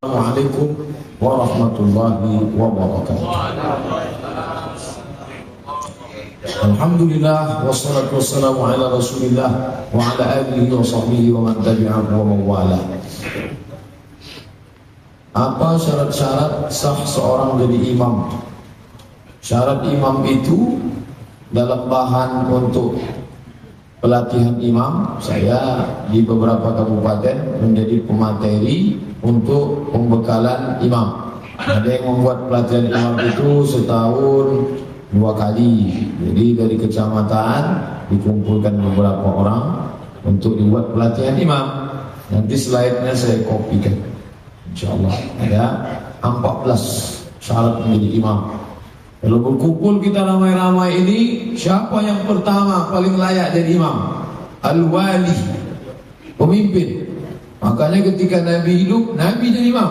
Assalamualaikum warahmatullahi wabarakatuh. Alhamdulillah wassalatu wassalamu ala Rasulillah wa ala alihi wa sahbihi wa man tabi'ahu wa mawala. Apa syarat-syarat sah seorang jadi imam? Syarat imam itu dalam bahan untuk pelatihan imam, saya di beberapa kabupaten menjadi pemateri untuk pembekalan imam. Ada yang membuat pelatihan imam itu setahun 2 kali. Jadi dari kecamatan dikumpulkan beberapa orang untuk dibuat pelatihan imam. Nanti slide-nya saya kopikan. InsyaAllah ada 14 syarat menjadi imam. Kalau berkumpul kita ramai-ramai ini, siapa yang pertama paling layak jadi imam? Al-wali, pemimpin. Makanya ketika Nabi hidup, Nabi jadi imam.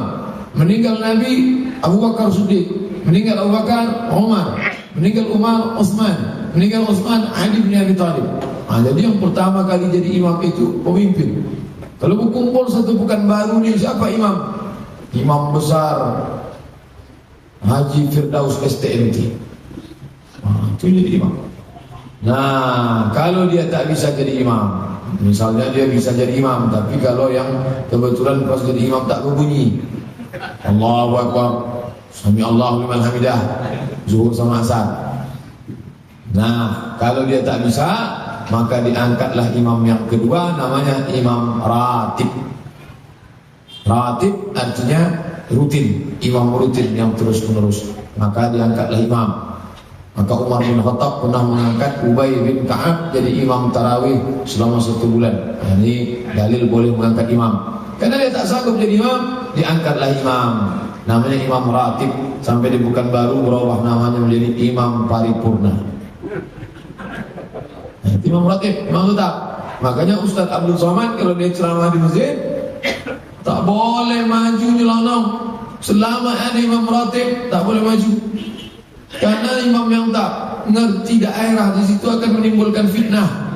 Meninggal Nabi, Abu Bakar Siddiq. Meninggal Abu Bakar, Umar. Meninggal Umar, Utsman. Meninggal Utsman, Ali bin Abi Thalib. Jadi yang pertama kali jadi imam itu pemimpin. Kalau berkumpul satu pekan baru nih, siapa imam? Imam besar Haji Firdaus STMT. Itu jadi imam. Nah, kalau dia tak bisa jadi imam, misalnya dia bisa jadi imam, tapi kalau yang kebetulan pas jadi imam tak berbunyi Allahu Akbar, Sami Allahu liman hamidah, zuhur sama asar. Nah, kalau dia tak bisa, maka diangkatlah imam yang kedua, namanya imam ratib. Ratib artinya rutin, imam rutin yang terus menerus, maka diangkatlah imam. Maka Umar bin Khattab pernah mengangkat Ubay bin Ka'ab jadi imam tarawih selama 1 bulan. Ini dalil boleh mengangkat imam. Karena dia tak sanggup jadi imam, diangkatlah imam. Namanya imam ratib. Sampai di Pekanbaru berubah namanya menjadi imam paripurna. Imam ratib, imam tetap. Makanya Ustaz Abdul Somad kalau dia ceramah di masjid tak boleh maju nyelonong. Selama ada imam ratib tak boleh maju. Karena imam yang tak ngerti daerah di situ akan menimbulkan fitnah.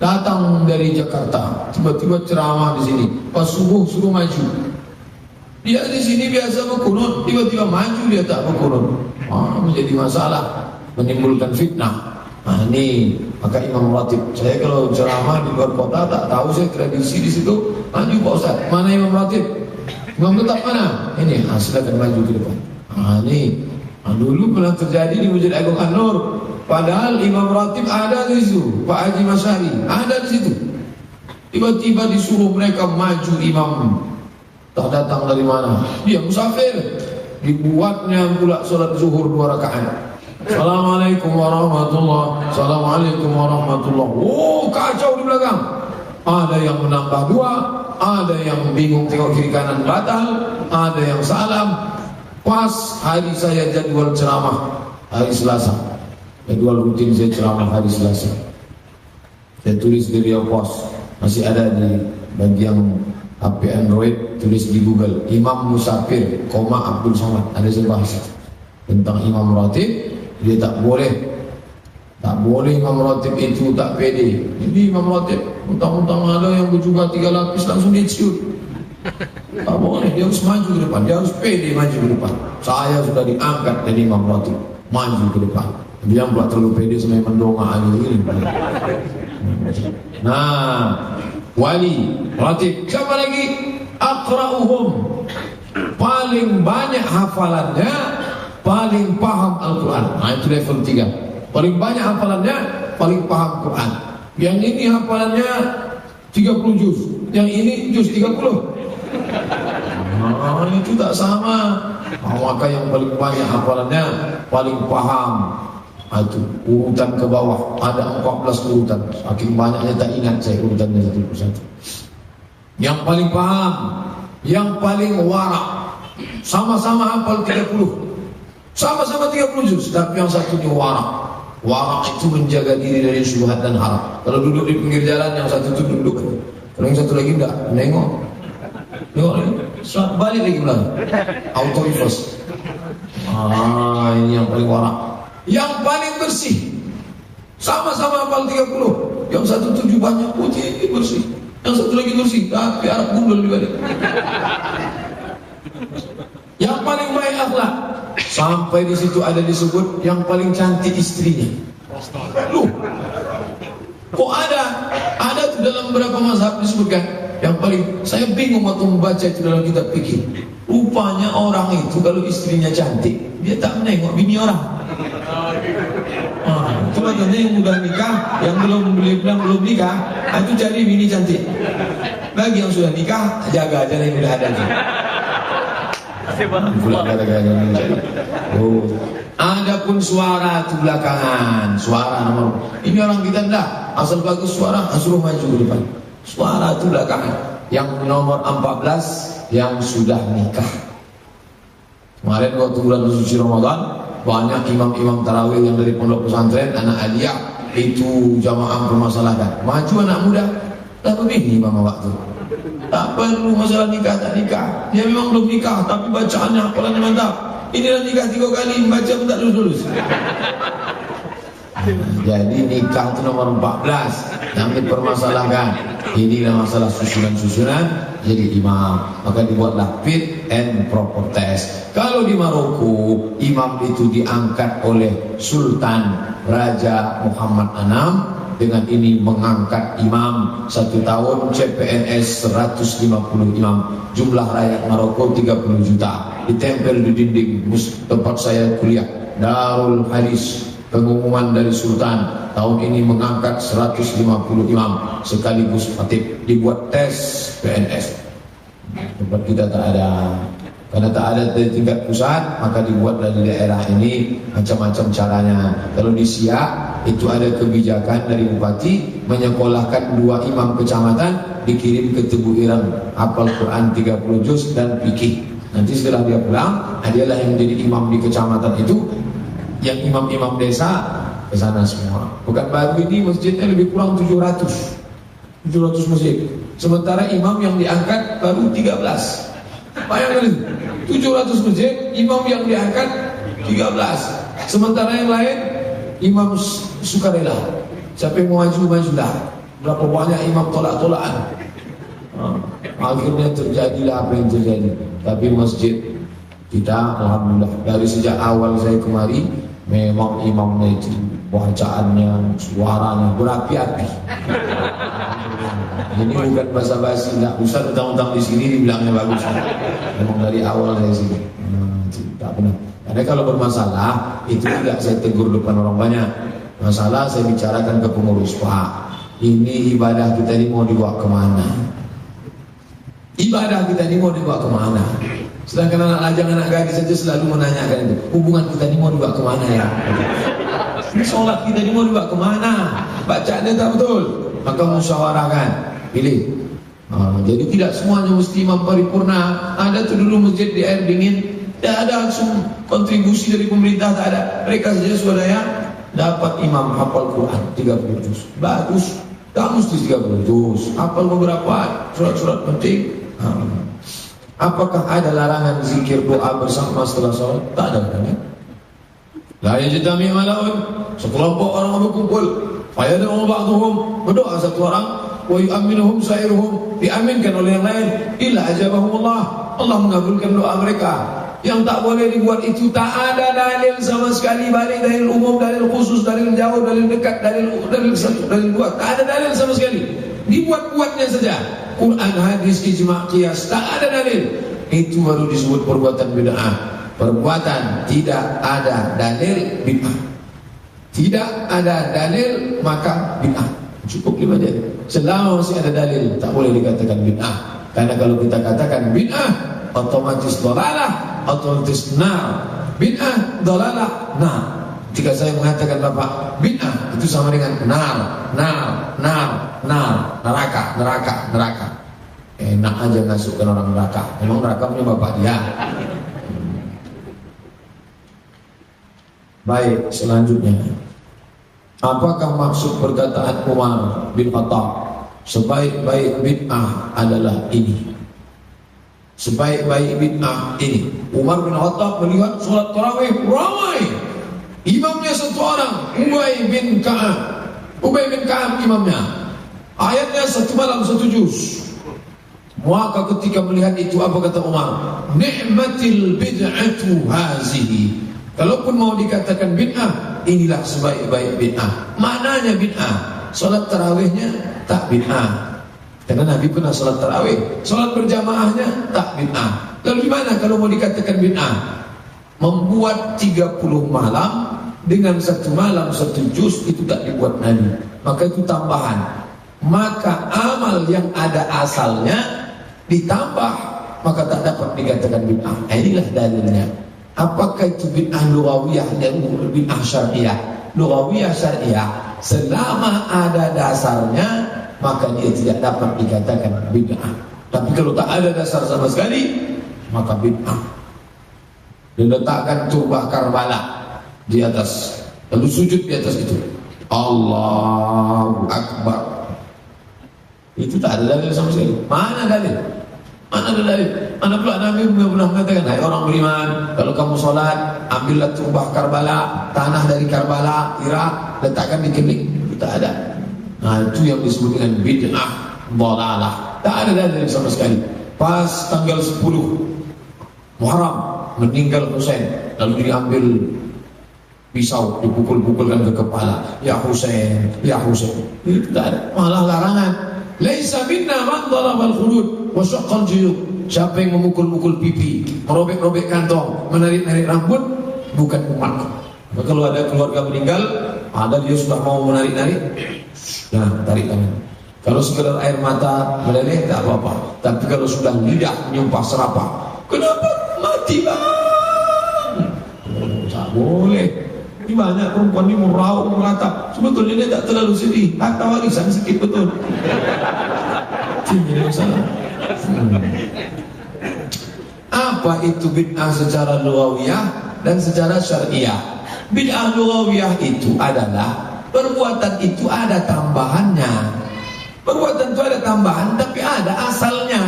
Datang dari Jakarta, tiba-tiba ceramah di sini, pas subuh suruh maju. Dia di sini biasa berkunut, tiba-tiba maju dia tak berkunut. Menjadi masalah, menimbulkan fitnah. Ini maka imam ratib. Saya kalau ceramah di luar kota tak tahu saya tradisi di situ, maju Pak Ustaz. Mana imam ratib? Imam tetap mana? Ini, silakan maju ke depan. Ini dulu pernah terjadi di Masjid Agung An-Nur. Padahal imam ratib ada di situ, Pak Haji Masyari ada di situ. Tiba-tiba disuruh mereka maju imam. Tak datang dari mana? Dia musafir. Dibuatnya pula salat zuhur 2 rakaat. Assalamualaikum warahmatullahi. Assalamualaikum warahmatullahi. Kacau di belakang. Ada yang menambah 2, ada yang bingung tengok kiri kanan batal, ada yang salam. Pas hari saya jadwal ceramah hari Selasa, jadwal rutin saya ceramah hari Selasa. Saya tulis di Riau Pos, masih ada di bagian HP Android, tulis di Google Imam Musafir, Abdul Somad. Ada saya bahas tentang imam ratib. Dia tak boleh imam ratib itu tak pede. Jadi imam ratib mentang-mentang ada yang berjubah 3 lapis langsung diciut. Tak boleh, dia harus maju ke depan, dia harus pede maju ke depan. Saya sudah diangkat jadi imam ratib, maju ke depan. Dia pula terlalu pede sampai mendongak ini. Nah, wali, ratib. Siapa lagi? Aqra'uhum. Paling banyak hafalannya, paling paham Al-Quran. Itu level 3. Paling banyak hafalannya, paling paham Quran. Yang ini hafalannya 30 juz, yang ini juz 30. Itu tak sama. Maka yang paling banyak hafalannya, paling paham. Itu urutan ke bawah, ada 14 urutan. Saking banyaknya tak ingat saya urutannya satu persatu. Yang paling paham, yang paling warak, sama-sama hafal 30. Sama-sama 30 juz, tapi yang satu ini warak. Warak itu menjaga diri dari syubhat dan haram. Kalau duduk di pinggir jalan, yang satu itu duduk. Kalau yang satu lagi enggak, nengok. Balik lagi belakang. Auto reverse. Ini yang paling warak. Yang paling bersih. Sama-sama hafal 30. Yang satu 7 banyak putih, bersih. Yang satu lagi bersih, tapi Arab gundul di balik. Yang paling baik akhlak. Sampai di situ ada disebut yang paling cantik istrinya. Loh, kok ada tuh dalam beberapa mazhab disebutkan yang paling, saya bingung waktu membaca itu dalam kitab fikih. Rupanya orang itu kalau istrinya cantik, dia tak menengok bini orang. Itu katanya yang udah nikah, yang belum nikah, itu cari bini cantik. Bagi yang sudah nikah, jaga aja yang udah ada tuh. Adapun suara itu belakangan, suara nomor. Ini orang kita enggak, asal bagus suara, suruh maju ke depan. Suara itu belakangan. Yang nomor 14 yang sudah nikah. Kemarin waktu bulan suci Ramadan, banyak imam-imam tarawih yang dari pondok pesantren, anak aliyah itu jamaah permasalahkan. Maju anak muda, tak begini imam waktu. Tak perlu masalah nikah tak nikah. Dia memang belum nikah, tapi bacaannya hafalannya mantap. Inilah nikah 3 kali, baca pun tak lulus. Jadi nikah itu nomor 14 yang dipermasalahkan. Inilah masalah susunan-susunan jadi imam. Maka dibuatlah fit and proper test. Kalau di Maroko, imam itu diangkat oleh Sultan Raja Muhammad VI. Dengan ini mengangkat imam 1 tahun CPNS 150 imam. Jumlah rakyat Maroko 30 juta. Ditempel di dinding tempat saya kuliah, Darul Hadis. Pengumuman dari Sultan tahun ini mengangkat 150 imam sekaligus khatib. Dibuat tes PNS. Tempat kita tak ada. Karena tak ada dari tingkat pusat, maka dibuat dari daerah ini macam-macam caranya. Kalau di Siak itu ada kebijakan dari bupati menyekolahkan 2 imam kecamatan dikirim ke Tebu Ireng, hafal Quran 30 juz dan fikih. Nanti setelah dia pulang, dialah yang menjadi imam di kecamatan itu. Yang imam-imam desa ke sana semua. Bukan baru ini masjidnya lebih kurang 700 masjid. Sementara imam yang diangkat baru 13. Bayangkan itu, 700 masjid, imam yang diangkat 13. Sementara yang lain imam sukarela. Siapa yang mau maju dah. Berapa banyak imam tolak-tolakan. Akhirnya terjadilah apa yang terjadi. Tapi masjid kita alhamdulillah dari sejak awal saya kemari memang imamnya itu bacaannya, suaranya berapi-api. Ini bukan basa-basi, tidak usah tentang di sini dibilangnya bagus. Memang dari awal saya sini tak benar. Karena kalau bermasalah itu tidak saya tegur depan orang banyak. Masalah saya bicarakan ke pengurus, Pak, ini ibadah kita ini mau dibawa kemana? Ibadah kita ini mau dibawa kemana? Sedangkan anak lajang, anak gadis saja selalu menanyakan itu. Hubungan kita ini mau dibawa kemana ya? Sholat kita ini mau dibawa kemana? Bacaannya tak betul. Maka musyawarahkan, pilih. Jadi tidak semuanya mesti imam paripurna. Ada tuh dulu masjid di air dingin, tidak ada langsung kontribusi dari pemerintah, tak ada. Mereka saja swadaya dapat imam hafal Quran 30 juz. Bagus. Tak mesti 30 juz. Hafal beberapa surat-surat penting. Apakah ada larangan zikir doa bersama setelah sholat? Tak ada kan? La yajtami malaun, sekelompok orang berkumpul, fayad'u ba'dhum, berdoa satu orang, wa yu'minuhum sa'iruhum, diaminkan oleh yang lain, illa ajabahumullah, Allah mengabulkan doa mereka. Yang tak boleh dibuat itu tak ada dalil sama sekali, balik dalil umum, dalil khusus, dalil jauh, dalil dekat, dalil satu, dalil dua, tak ada dalil sama sekali. Dibuat-buatnya saja. Quran, hadis, ijma', qiyas, tak ada dalil. Itu baru disebut perbuatan bid'ah. Perbuatan tidak ada dalil, bid'ah. Tidak ada dalil, maka bid'ah. Cukup 5 jari. Selama masih ada dalil, tak boleh dikatakan bid'ah. Karena kalau kita katakan bid'ah, otomatis dolalah, otomatis nar. Bid'ah, dolalah, nar. Jika saya mengatakan Bapak bid'ah, itu sama dengan neraka. Enak aja ngasukkan orang neraka. Memang neraka punya bapak dia. Baik, selanjutnya. Apakah maksud perkataan Umar bin Khattab? Sebaik-baik bid'ah adalah ini. Sebaik-baik bid'ah ini. Umar bin Khattab melihat sholat tarawih ramai. Imamnya satu orang, Ubay bin Ka'ab imamnya. Ayatnya satu malam 1 juz. Maka ketika melihat itu apa kata Umar? Ni'matil bid'atu hazihi. Kalaupun mau dikatakan bid'ah, inilah sebaik-baik bid'ah. Mananya bid'ah? Salat tarawihnya tak bid'ah, karena Nabi pernah salat tarawih. Salat berjamaahnya tak bid'ah. Lalu gimana kalau mau dikatakan bid'ah? Membuat 30 malam dengan satu malam satu juz itu tak dibuat Nabi, maka itu tambahan. Maka amal yang ada asalnya ditambah, maka tak dapat dikatakan bid'ah. Inilah dalilnya. Apakah itu bid'ah lughawiyah dan bid'ah syariah? Lughawiyah syariah, selama ada dasarnya maka dia tidak dapat dikatakan bid'ah. Tapi kalau tak ada dasar sama sekali, maka bid'ah. Diletakkan turbah Karbala di atas, lalu sujud di atas itu, Allahu Akbar. Itu tak ada dalil sama sekali. Mana dalil? Mana ada dalil? Mana pula Nabi pernah mengatakan, hai orang beriman, kalau kamu sholat, ambillah turbah Karbala, tanah dari Karbala, Irak, letakkan di kening. Itu tak ada. Nah, itu yang disebut dengan bid'ah dhalalah. Tak ada dalil sama sekali. Pas tanggal 10 Muharram meninggal Husain, lalu diambil pisau, dipukul-pukulkan ke kepala. Ya Husain, ya Husain. Itu tak ada. Malah larangan. Laisa minna man dhalabal khulud wa syaqqal juyub. Siapa yang memukul-mukul pipi, merobek-robek kantong, menarik-narik rambut, bukan umat. Maka kalau ada keluarga meninggal, ada dia sudah mau menarik-narik, nah tarik tangan. Kalau sekedar air mata meleleh tak apa-apa. Tapi kalau sudah lidah menyumpah serapah, kenapa mati bang? Tak boleh. Ini banyak perempuan ini meraung merata. Sebetulnya dia tak terlalu sedih, harta warisan sedikit betul. Ini masalah. Apa itu bid'ah secara lughawiyah dan secara syariah? Bid'ah lughawiyah itu adalah perbuatan itu ada tambahannya. Perbuatan itu ada tambahan tapi ada asalnya.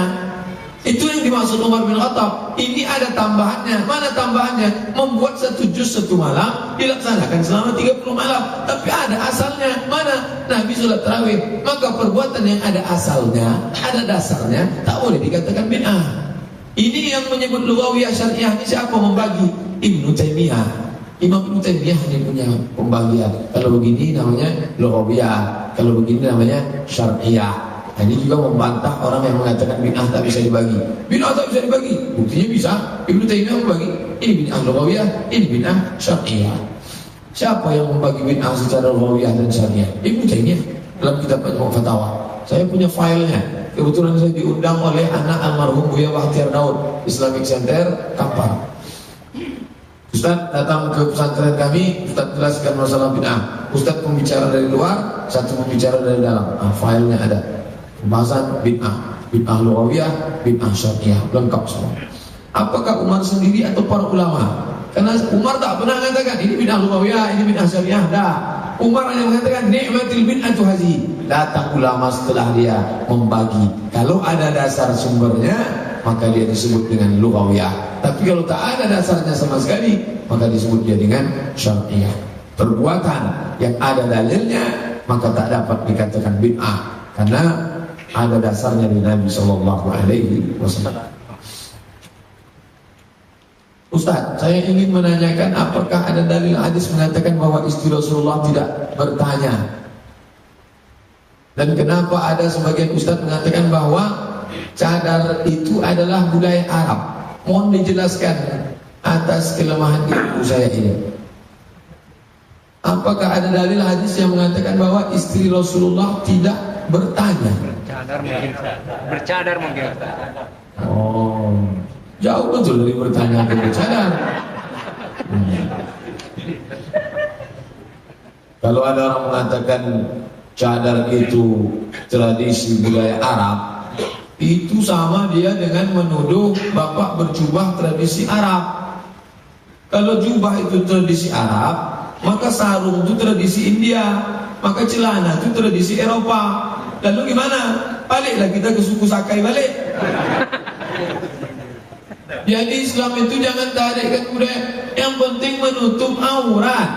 Itu yang dimaksud Umar bin Khattab. Ini ada tambahannya. Mana tambahannya? Membuat satu juz satu malam dilaksanakan selama 30 malam. Tapi ada asalnya. Mana? Nabi sholat tarawih. Maka perbuatan yang ada asalnya, ada dasarnya, tak boleh dikatakan bid'ah. Ini yang menyebut lughawiyah syariah ini siapa membagi? Ibnu Taimiyah. Imam Ibnu Taimiyah ini punya pembagian. Kalau begini namanya lughawiyah, kalau begini namanya syariah. Nah, ini juga membantah orang yang mengatakan bid'ah tak bisa dibagi. Bid'ah tak bisa dibagi. Buktinya bisa. Ibnu Taimiyah membagi. Ini bid'ah lughawiyah, ini bid'ah syariah. Siapa yang membagi bid'ah secara lughawiyah dan syariah? Ibnu Taimiyah dalam kitab Majmu' Fatawa. Saya punya filenya. Kebetulan saya diundang oleh anak almarhum Buya Bahtiar Daud, Islamic Center, Kampar. Ustaz datang ke pesantren kami, Ustaz jelaskan masalah bid'ah. Ustaz pembicara dari luar, satu pembicara dari dalam. Nah, filenya ada. Pembahasan bid'ah, bid'ah lughawiyah, bid'ah syariah, lengkap semua. Apakah Umar sendiri atau para ulama? Karena Umar tak pernah mengatakan ini bid'ah lughawiyah, ini bid'ah syariah. Dah. Umar hanya mengatakan ni'matil bid'atu hazihi. Datang ulama setelah dia membagi. Kalau ada dasar sumbernya, maka dia disebut dengan lughawiyah. Tapi kalau tak ada dasarnya sama sekali, maka disebut dia dengan syariah. Perbuatan yang ada dalilnya, maka tak dapat dikatakan bid'ah. Karena ada dasarnya di Nabi Sallallahu Alaihi Wasallam. Ustaz, saya ingin menanyakan apakah ada dalil hadis mengatakan bahwa istri Rasulullah tidak bertanya? Dan kenapa ada sebagian ustaz mengatakan bahwa cadar itu adalah budaya Arab? Mohon dijelaskan atas kelemahan ilmu saya ini. Apakah ada dalil hadis yang mengatakan bahwa istri Rasulullah tidak bertanya? Bercadar mungkin. Oh, jauh betul dari bertanya ke bercadar. Kalau ada orang mengatakan cadar itu tradisi budaya Arab, itu sama dia dengan menuduh bapak berjubah tradisi Arab. Kalau jubah itu tradisi Arab, maka sarung itu tradisi India, maka celana itu tradisi Eropa. Lalu gimana? Baliklah kita ke suku Sakai balik. Jadi Islam itu jangan tarikkan budaya, yang penting menutup aurat.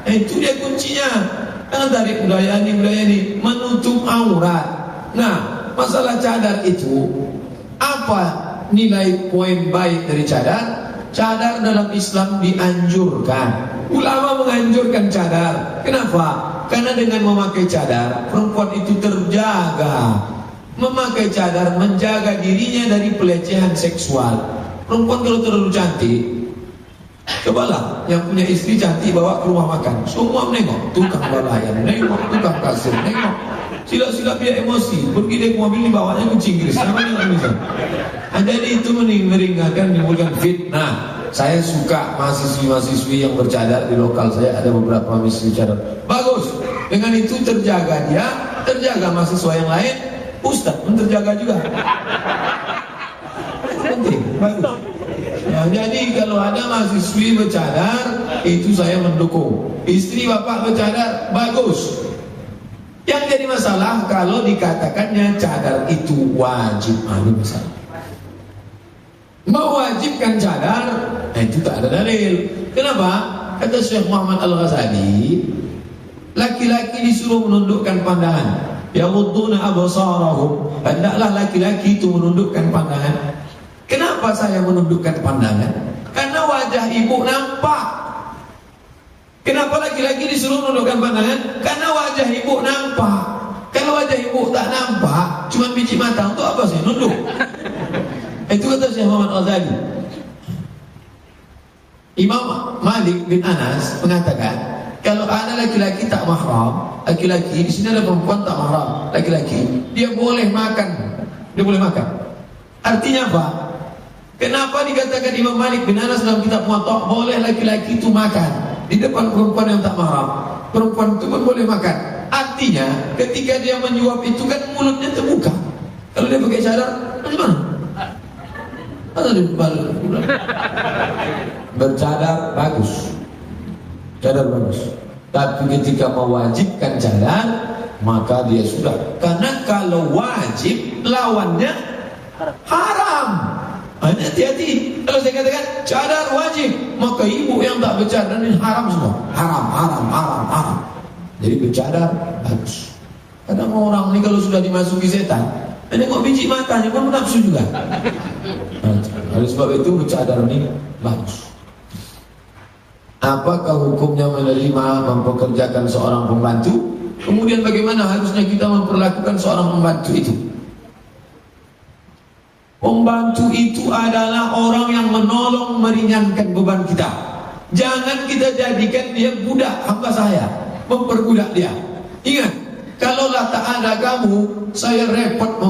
Itu dia kuncinya. Jangan tarik budaya ini, menutup aurat. Nah, masalah cadar itu Apa nilai poin baik dari cadar? Cadar dalam Islam dianjurkan. Ulama menganjurkan cadar. Kenapa? Karena dengan memakai cadar, perempuan itu terjaga. Memakai cadar menjaga dirinya dari pelecehan seksual. Perempuan kalau terlalu cantik, cobalah yang punya istri cantik bawa ke rumah makan, semua menengok, tukang balayan nengok, tukang kasir nengok, sila-sila dia emosi, pergi dia ke mobil dibawanya kucing Inggris, sama dengan bisa. Jadi itu meringankan, menimbulkan fitnah. Saya suka mahasiswi-mahasiswi yang bercadar di lokal saya, ada beberapa mahasiswi cadar. Bagus. Dengan itu terjaga dia, terjaga mahasiswa yang lain, Ustadz pun terjaga juga. Penting, bagus. Nah, jadi kalau ada mahasiswi bercadar, itu saya mendukung. Istri bapak bercadar, bagus. Yang jadi masalah kalau dikatakannya cadar itu wajib, ini masalah. Mewajibkan cadar, itu tak ada dalil. Kenapa? Kata Syekh Muhammad Al-Ghazali, laki-laki disuruh menundukkan pandangan. Yamudduna absarahum, hendaklah laki-laki itu menundukkan pandangan. Kenapa saya menundukkan pandangan? Karena wajah ibu nampak. Kenapa laki-laki disuruh menundukkan pandangan? Karena wajah ibu nampak. Kalau wajah ibu tak nampak, cuma biji mata, untuk apa sih nunduk? Itu kata Syekh Muhammad Al-Ghazali. Imam Malik bin Anas mengatakan, kalau ada laki-laki tak mahram, laki-laki di sini ada perempuan tak mahram, laki-laki dia boleh makan, dia boleh makan. Artinya apa? Kenapa dikatakan Imam Malik bin Anas dalam kitab Muwatta boleh laki-laki itu makan di depan perempuan yang tak mahram? Perempuan itu pun boleh makan. Artinya ketika dia menyuap itu kan mulutnya terbuka. Kalau dia pakai cadar, bagaimana? Atau di bercadar bagus, cadar bagus. Tapi ketika mewajibkan cadar, maka dia sudah. Karena kalau wajib lawannya haram. Hati-hati. Kalau saya katakan cadar wajib, maka ibu yang tak bercadar ini haram semua. Haram. Jadi bercadar bagus. Kadang orang ini kalau sudah dimasuki setan, nengok biji matanya pun nafsu juga. Oleh sebab itu bercadar ini bagus. Apakah hukumnya menerima mempekerjakan seorang pembantu? Kemudian bagaimana harusnya kita memperlakukan seorang pembantu itu? Pembantu itu adalah orang yang menolong meringankan beban kita. Jangan kita jadikan dia budak hamba saya, memperbudak dia. Ingat, kalaulah tak ada kamu, saya repot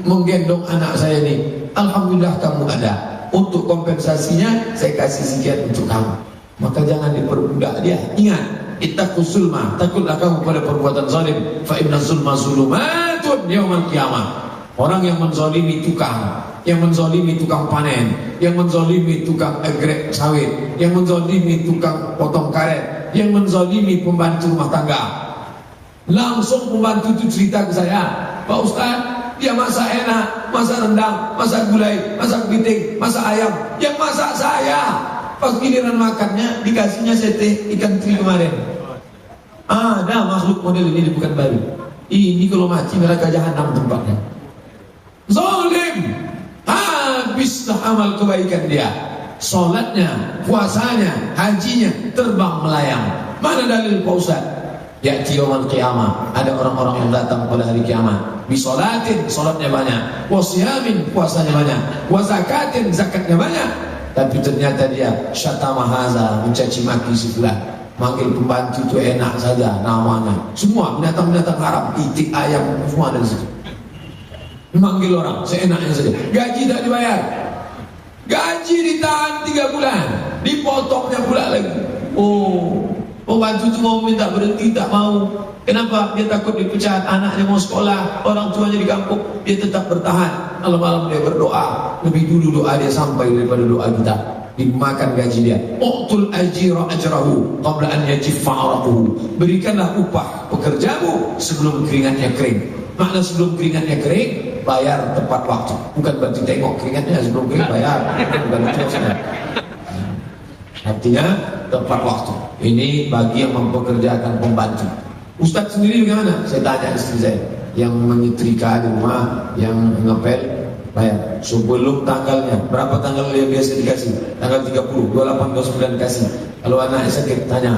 menggendong anak saya ini. Alhamdulillah kamu ada. Untuk kompensasinya saya kasih sekian untuk kamu. Maka jangan diperbudak dia. Ingat, ittaqus zulma, takutlah kamu pada perbuatan zalim. Fa inna zulma zulumatun yaumal qiyamah. Orang yang menzalimi tukang, yang menzalimi tukang panen, yang menzalimi tukang egrek sawit, yang menzalimi tukang potong karet, yang menzalimi pembantu rumah tangga. Langsung pembantu itu cerita ke saya, Pak Ustaz, dia masak enak, masak rendang, masak gulai, masak kepiting, masak ayam. Yang masak saya. Pas giliran makannya dikasihnya sate ikan teri kemarin. Ada makhluk model ini bukan baru. Ini kalau mati neraka jahanam tempatnya. Zalim. Habislah amal kebaikan dia. Salatnya, puasanya, hajinya terbang melayang. Mana dalil Pak Ustaz? Ya'ti yaumal qiyamah, ada orang-orang yang datang pada hari kiamat. Bisolatin, solatnya banyak. Wasiyamin, puasanya banyak. Wazakatin, zakatnya banyak. Tapi ternyata dia syatama haza, mencaci maki si fulan. Manggil pembantu itu enak saja namanya. Semua binatang-binatang haram, itik, ayam, semua ada di situ. Memanggil orang seenaknya saja. Gaji tak dibayar. Gaji ditahan 3 bulan, dipotongnya pula lagi. Oh, pembantu itu mau minta berhenti, tak mau. Kenapa? Dia takut dipecat, anaknya mau sekolah, orang tuanya di kampung, dia tetap bertahan. Malam-malam dia berdoa, lebih dulu doa dia sampai daripada doa kita. Dimakan gaji dia. Uqtul ajira ajrahu qabla an yajiffa araquhu. Berikanlah upah pekerjamu sebelum keringatnya kering. Makna sebelum keringatnya kering, bayar tepat waktu. Bukan berarti tengok keringatnya sebelum kering bayar. Bukan itu maksudnya. Artinya tepat waktu. Ini bagi yang mempekerjakan pembantu. Ustaz sendiri bagaimana? Saya tanya istri saya yang menyetrika di rumah, yang ngepel, bayar sebelum tanggalnya. Berapa tanggal yang biasa dikasih? Tanggal 30, 28, 29 kasih. Kalau anaknya sakit tanya.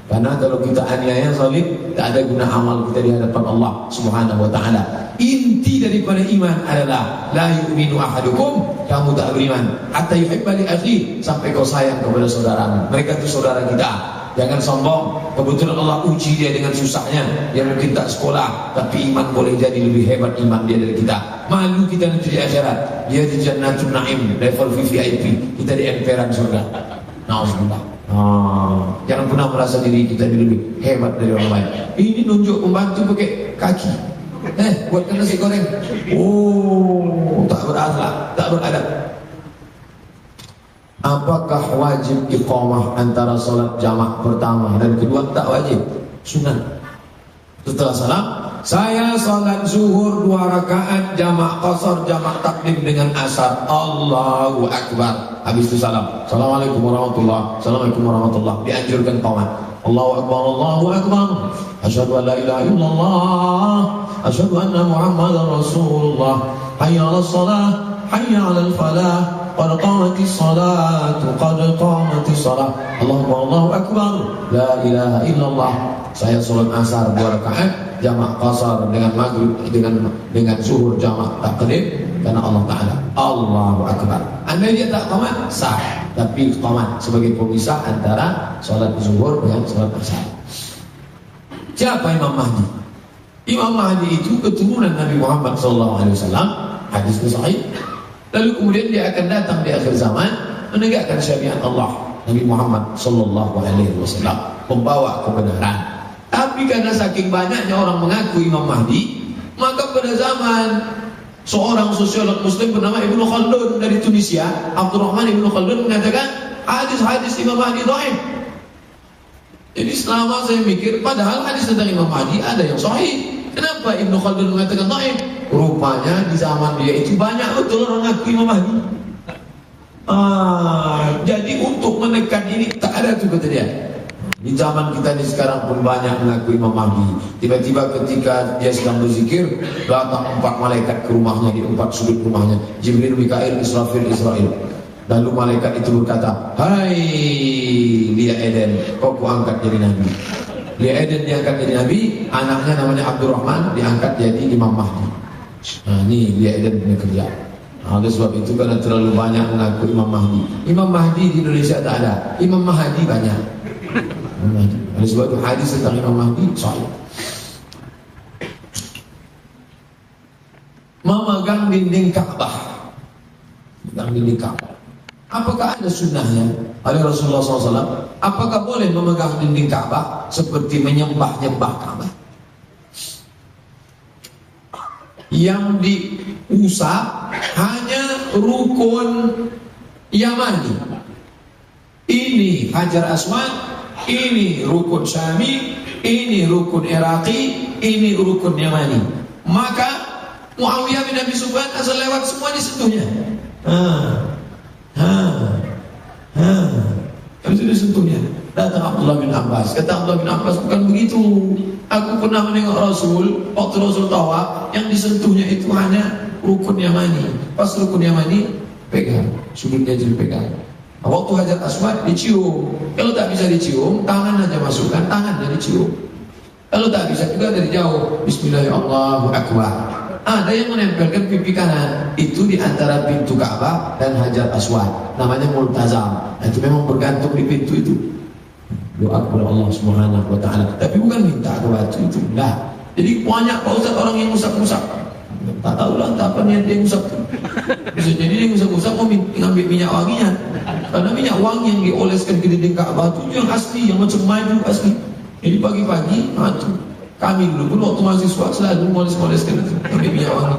Karena kalau kita aniaya zalim, tak ada guna amal kita di hadapan Allah Subhanahu wa taala. Inti daripada iman adalah la yu'minu ahadukum, kamu tak beriman hatta yuhibba li akhi, sampai kau sayang kepada saudaramu. Mereka itu saudara kita. Jangan sombong. Kebetulan Allah uji dia dengan susahnya. Dia mungkin tak sekolah, tapi iman boleh jadi lebih hebat iman dia dari kita. Malu kita nanti di akhirat. Dia di Jannatul Naim, level VIP. Kita di emperan surga. Nauzubillah. Jangan pernah merasa diri kita lebih hebat dari orang lain. Ini nunjuk pembantu pakai kaki. Buatkan nasi goreng. Tak berakhlak, tak beradab. Apakah wajib iqamah antara salat jamak pertama dan kedua? Tak wajib, sunat. Setelah salam, saya salat zuhur 2 rakaat jamak qasar, jamak takdim dengan asar. Allahu Akbar. Habis itu salam. Assalamualaikum warahmatullahi. Assalamualaikum warahmatullahi. Dianjurkan qamat. Allahu Akbar, Allahu Akbar. Asyhadu an la ilaha illallah. Asyhadu anna Muhammadar Rasulullah. Hayya 'alas shalah, hayya 'alal falah. Qad qamatis salatu, qad qamatis salah. Allahu Akbar, la ilaha illallah. Saya salat asar 2 rakaat jamak qasar dengan maghrib dengan zuhur jamak takdim karena Allah Taala. Allahu Akbar. Andai dia tak qamat sah, tapi qamat sebagai pemisah antara salat zuhur dengan salat asar. Siapa Imam Mahdi? Imam Mahdi itu keturunan Nabi Muhammad SAW. Hadis sahih. Lalu kemudian dia akan datang di akhir zaman menegakkan syariat Allah. Nabi Muhammad SAW membawa kebenaran. Tapi karena saking banyaknya orang mengaku Imam Mahdi, maka pada zaman seorang sosiolog Muslim bernama Ibnu Khaldun dari Tunisia, Abdurrahman Ibnu Khaldun mengatakan hadis-hadis Imam Mahdi dhaif. Jadi selama saya mikir, padahal hadis tentang Imam Mahdi ada yang sahih. Kenapa Ibnu Khaldun mengatakan dhaif? Rupanya di zaman dia itu banyak betul orang ngaku Imam Mahdi. Jadi untuk menekan ini tak ada tuh kata dia. Di zaman kita ini sekarang pun banyak mengaku Imam Mahdi. Tiba-tiba ketika dia sedang berzikir, datang 4 malaikat ke rumahnya di 4 sudut rumahnya. Jibril, Mikail, Israfil, Israel. Lalu malaikat itu berkata, hai Lia Eden, kau kuangkat jadi Nabi. Lia Eden diangkat jadi Nabi, anaknya namanya Abdurrahman diangkat jadi Imam Mahdi. Ini Lia Eden punya kerja. Oleh sebab itu karena terlalu banyak mengaku Imam Mahdi. Imam Mahdi di Indonesia tak ada, Imam Mahdi banyak. Oleh sebab itu hadis tentang Imam Mahdi sahih. Memegang dinding Ka'bah. Memegang dinding Ka'bah. Apakah ada sunnahnya oleh Rasulullah SAW? Apakah boleh memegang dinding Ka'bah seperti menyembah-nyembah Ka'bah? Yang diusap hanya rukun Yamani. Ini Hajar Aswad, ini rukun Syami, ini rukun Iraqi, ini rukun Yamani. Maka Muawiyah bin Abi Sufyan asal lewat semua disentuhnya. Habis itu disentuhnya. Datang Abdullah bin Abbas. Kata Abdullah bin Abbas, bukan begitu. Aku pernah menengok Rasul, waktu Rasul tawaf, yang disentuhnya itu hanya rukun Yamani. Pas rukun Yamani, pegang, sudutnya jadi pegang. Waktu Hajar Aswad dicium. Kalau tak bisa dicium, tangan aja masukkan, tangannya dicium. Kalau tak bisa juga dari jauh, Bismillahirrahmanirrahim. Ada yang menempelkan pipi kanan itu di antara pintu Ka'bah dan Hajar Aswad, namanya multazam. Itu memang bergantung di pintu itu. Doa kepada Allah Subhanahu wa taala. Tapi bukan minta ke batu itu. Nah, jadi banyak Pak Ustaz orang yang usap-usap. Tak tahulah apa niat dia usap. Bisa jadi dia usap-usap mau ngambil minyak wanginya. Karena minyak wangi yang dioleskan ke dinding Ka'bah itu yang asli, yang macam madu asli. Jadi pagi-pagi kami dulu pun waktu mahasiswa selalu moles-moleskan itu ambil minyak wangi.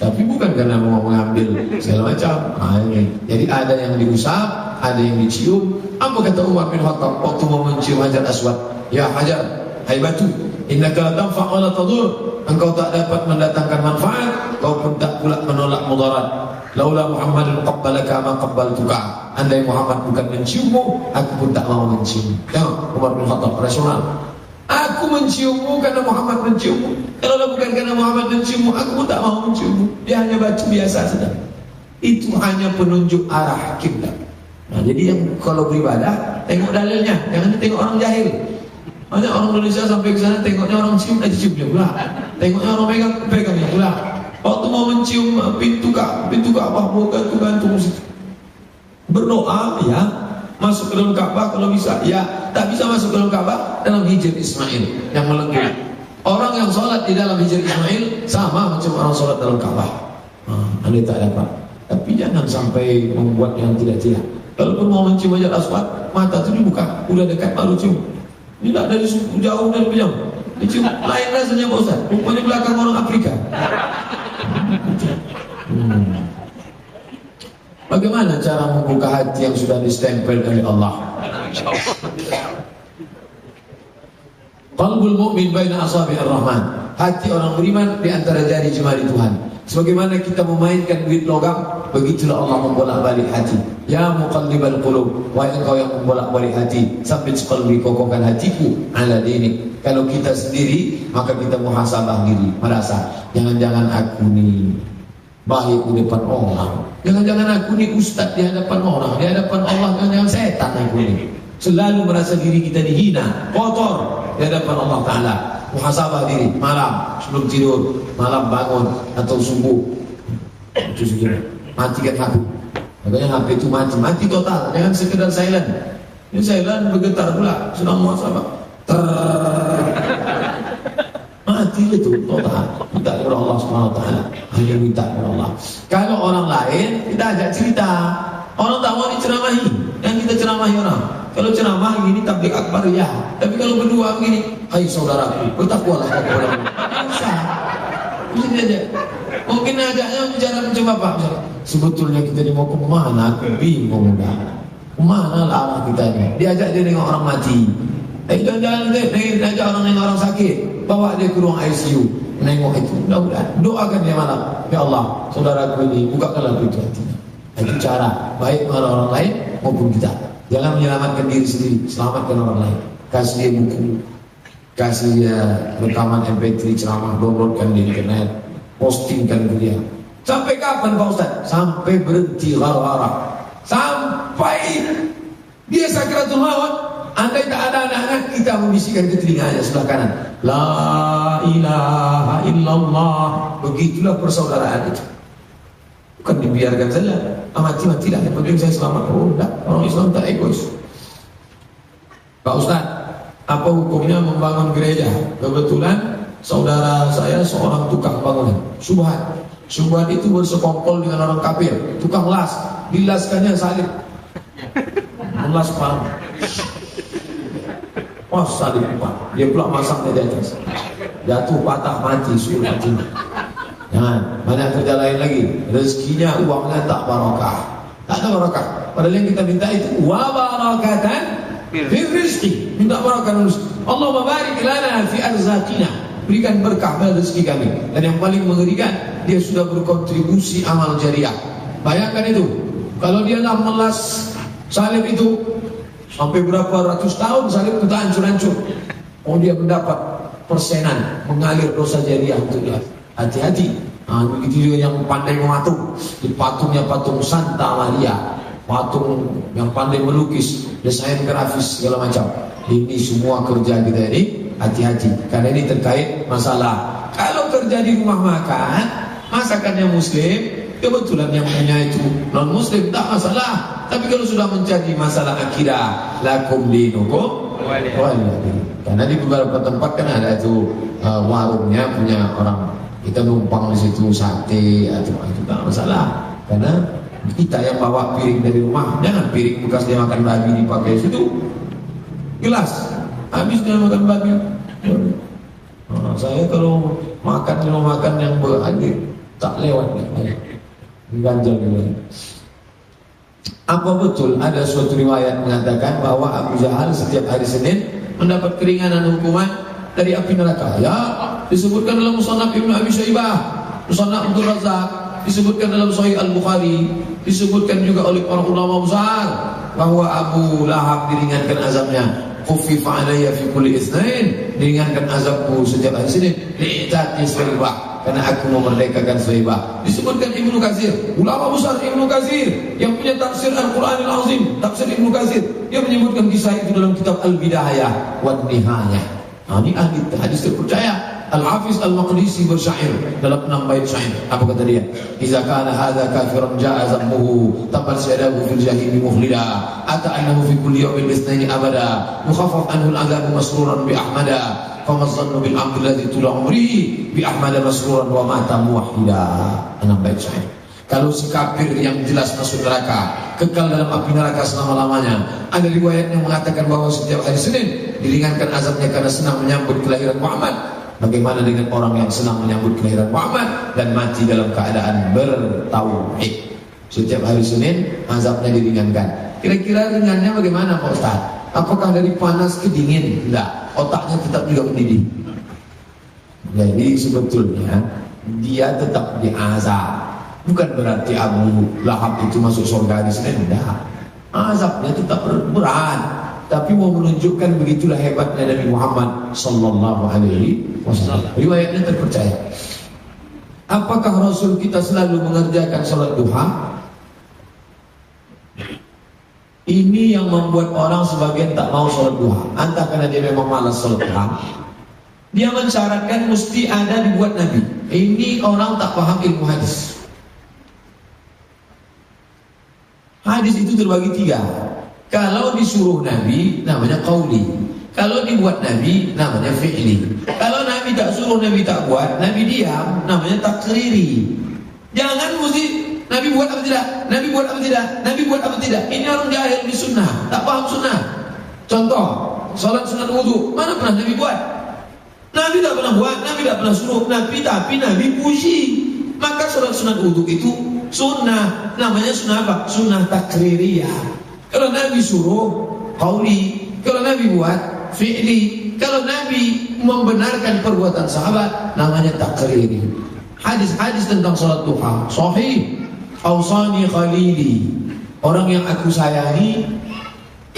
Tapi bukan karena mau mengambil segala macam. Jadi ada yang diusap, ada yang dicium. Apa kata Umar bin Khattab waktu mau mencium Hajar Aswad? Ya Hajar, hai batu, innaka la tanfa' wa la tadur. Engkau tak dapat mendatangkan manfaat, kau pun tak pula menolak mudarat. Laula Muhammadun qabbalaka ma qabbaltuka. Andai Muhammad bukan menciummu, aku pun tak mau mencium. Tengok Umar bin Khattab rasional. Aku menciummu karena Muhammad menciummu. Kalau bukan karena Muhammad menciummu, aku pun tak mau menciummu. Dia hanya batu biasa saja. Itu hanya penunjuk arah kiblat. Nah, jadi yang kalau beribadah tengok dalilnya, jangan tengok orang jahil. Banyak orang Indonesia sampai ke sana tengoknya orang cium, ciumnya pula. Tengoknya orang pegang, pegangnya pula. Waktu mau mencium pintu Ka'bah mau gantung situ. Berdoa ya, masuk ke dalam Ka'bah kalau bisa. Ya, tak bisa masuk ke dalam Ka'bah dalam Hijr Ismail yang melengkung. Orang yang sholat di dalam Hijr Ismail sama macam orang sholat dalam Ka'bah. Anda tak dapat. Tapi jangan sampai membuat yang tidak-tidak. Kalaupun mau mencium Hajar Aswad, mata itu dibuka, udah dekat baru cium. Ini tak dari jauh dari jauh. Dicium lain rasanya Pak Ustaz. Rupanya belakang orang Afrika. Bagaimana cara membuka hati yang sudah distempel oleh Allah? Qalbul mu'min baina asabi'ir rahman. Hati orang beriman di antara jari jemari Tuhan. Sebagaimana kita memainkan duit logam, begitulah Allah membolak-balik hati. Ya muqallibal qulub, wahai engkau yang membolak-balik hati, sabit qalbi, kokohkan hatiku ala dinik. Kalau kita sendiri, maka kita muhasabah diri, merasa jangan-jangan aku ni baik di depan orang, jangan-jangan aku ni ustaz di hadapan orang, di hadapan Allah, jangan-jangan setan aku ni. Selalu merasa diri kita dihina, kotor di hadapan Allah Ta'ala. Muhasabah diri malam sebelum tidur, malam bangun atau subuh. Itu saja. Matikan HP. Makanya HP itu mati total, jangan sekedar silent. Ini silent bergetar pula, sedang muhasabah. Mati itu total. Minta kepada Allah Subhanahu Wa Taala. Hanya minta kepada Allah. Kalau orang lain kita ajak cerita, orang tak mau diceramahi, yang kita ceramahi orang. Kalau ceramah gini tabligh akbar ya. Tapi kalau berdua begini, hai saudaraku, bertakwalah kepada Allah. Bisa. Begini aja. Mungkin ajaknya bicara macam apa? Sebetulnya kita ini mau ke mana? Aku bingung dah. Kemana lah arah kita ini? Diajak dia dengan orang mati. Jangan-jangan diajak orang dengan orang sakit. Bawa dia ke ruang ICU. Nengok itu. Mudah-mudahan. Doakan dia malam. Ya Allah, saudaraku ini bukakanlah pintu hatinya. Itu cara baik kepada orang lain maupun kita. Jangan menyelamatkan diri sendiri, selamatkan orang lain. Kasih dia buku, kasih dia rekaman MP3 ceramah, downloadkan di internet, postingkan ke dia. Sampai kapan Pak Ustaz? Sampai berhenti gara-gara. Sampai dia sakratul maut. Andai tak ada anak-anak, kita membisikkan ke telinganya sebelah kanan. La ilaha illallah. Begitulah persaudaraan itu. Bukan dibiarkan saja. Mati-matilah, yang penting saya selamat. Oh, enggak. Orang Islam tak egois. Pak Ustaz, apa hukumnya membangun gereja? Kebetulan saudara saya seorang tukang bangunan. Subhat itu bersekongkol dengan orang kafir. Tukang las, dilaskannya salib. Melas parang. Wah, salib empat. Dia pula masangnya di atas. Jatuh patah mati suruh mati. Jangan, banyak kerja lain lagi. Rezekinya, uangnya tak barokah. Tak ada barokah. Padahal yang kita minta itu wa barakatan fil rizqi. Minta barokah rezeki. Allah barik lana fi arzaqina. Berikan berkah pada rezeki kami. Dan yang paling mengerikan, dia sudah berkontribusi amal jariah. Bayangkan itu. Kalau dia dah melas salib itu sampai berapa ratus tahun, salib itu tak hancur-hancur. Oh, dia mendapat persenan, mengalir dosa jariah untuk dia. Hati-hati. Begitu juga yang pandai mematung. Di patungnya patung Santa Maria, patung yang pandai melukis, desain grafis segala macam. Ini semua kerja kita ini hati-hati. Karena ini terkait masalah. Kalau kerja di rumah makan, masakannya muslim, kebetulan yang punya itu non muslim, tak masalah. Tapi kalau sudah menjadi masalah akidah, lakum dinukum waliyadin. Karena di beberapa tempat kan ada itu warungnya punya orang. Kita numpang di situ sate atau itu tak masalah. Karena kita yang bawa piring dari rumah, jangan piring bekas dia makan babi dipakai situ. Gelas habis dia makan babi. Saya kalau makan yang berhadir tak lewat ganjal gitu. Apa betul ada suatu riwayat mengatakan bahwa Abu Jahal setiap hari Senin mendapat keringanan hukuman dari api neraka? Ya, disebutkan dalam Musannaf Ibnu Abi Syaibah, Musannaf Abdul Razak, disebutkan dalam Sahih Al-Bukhari, disebutkan juga oleh para ulama besar bahwa Abu Lahab diringankan azabnya. khuffifa alayya fi kulli itsnain, ringankan azabku setiap hari Senin, li'tati Suwaibah, karena aku memerdekakan Suwaibah. Disebutkan Ibnu Katsir, ulama besar Ibnu Katsir yang punya tafsir Al-Qur'anil Azim, tafsir Ibnu Katsir, dia menyebutkan kisah itu dalam kitab Al-Bidayah wan Nihayah. Nah, ini ahli hadis terpercaya. Al-Hafiz Al-Maqdisi bersyair dalam 6 bait syair. Apa kata dia? Iza kana hadza kafiran ja'a zammuhu tabbat syadahu fil jahimi mukhlida ata annahu fi kulli yawmin itsnaini abada mukhaffaf anhu al-'adzabu masruran bi ahmada fama dhannu bil 'abdi alladhi tula umrihi bi ahmada masruran wa mata muwahhida. 6 bait syair. Kalau si kafir yang jelas masuk neraka, kekal dalam api neraka selama-lamanya. Ada riwayat yang mengatakan bahwa setiap hari Senin diringankan azabnya karena senang menyambut kelahiran Muhammad. Bagaimana dengan orang yang senang menyambut kelahiran Muhammad dan mati dalam keadaan bertauhid? Setiap hari Senin azabnya diringankan. Kira-kira ringannya bagaimana Pak Ustaz? Apakah dari panas ke dingin? Tidak, otaknya tetap juga mendidih. Jadi sebetulnya dia tetap diazab. Bukan berarti Abu Lahab itu masuk surga di Senin. Tidak, azabnya tetap berat. Tapi mau menunjukkan begitulah hebatnya Nabi Muhammad sallallahu alaihi wasallam. Riwayatnya terpercaya. Apakah Rasul kita selalu mengerjakan salat duha? Ini yang membuat orang sebagian tak mau salat duha. Entah karena dia memang malas salat duha. Dia mensyaratkan mesti ada dibuat Nabi. Ini orang tak paham ilmu hadis. Hadis itu terbagi 3. Kalau disuruh Nabi namanya qauli, kalau dibuat Nabi namanya fi'li. Kalau Nabi tak suruh, Nabi tak buat, Nabi diam, namanya takriri. Jangan mesti Nabi buat apa tidak, Nabi buat apa tidak, Nabi buat apa tidak. Ini orang jahil di sunnah, tak paham sunnah. Contoh, salat sunat wudu, mana pernah Nabi buat? Nabi tak pernah buat, Nabi tak pernah suruh, tapi Nabi puji. Maka salat sunat wudu itu sunnah, namanya sunnah apa? Sunnah takririyah. Kalau Nabi suruh, qauli. Kalau Nabi buat, fi'li. Kalau Nabi membenarkan perbuatan sahabat, namanya takriri. Hadis-hadis tentang salat duha sahih. Ausani khalili, orang yang aku sayangi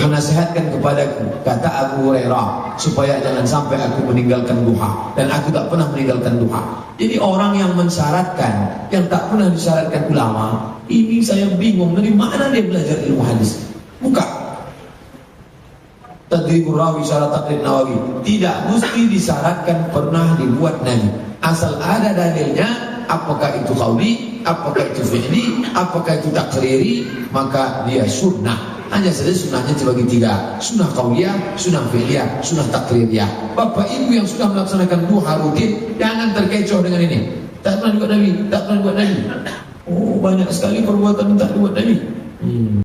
menasihatkan kepadaku, kata Abu Hurairah, supaya jangan sampai aku meninggalkan duha. Dan aku tak pernah meninggalkan duha. Jadi orang yang mensyaratkan, yang tak pernah disyaratkan ulama, ini saya bingung dari mana dia belajar ilmu hadis. Buka Tadribur Rawi Syarah Taqrib Nawawi, tidak mesti disyaratkan pernah dibuat Nabi, asal ada dalilnya. Apakah itu qauli, apakah itu fi'li, apakah itu takriri, maka dia sunnah. Hanya saja sunnahnya terbagi 3, sunnah qauliyah, sunnah fi'liyah, sunnah takririyah. Bapak ibu yang sudah melaksanakan duha rutin, jangan terkecoh dengan ini. Tak pernah dibuat Nabi, tak pernah dibuat Nabi. Oh, banyak sekali perbuatan tak dibuat Nabi.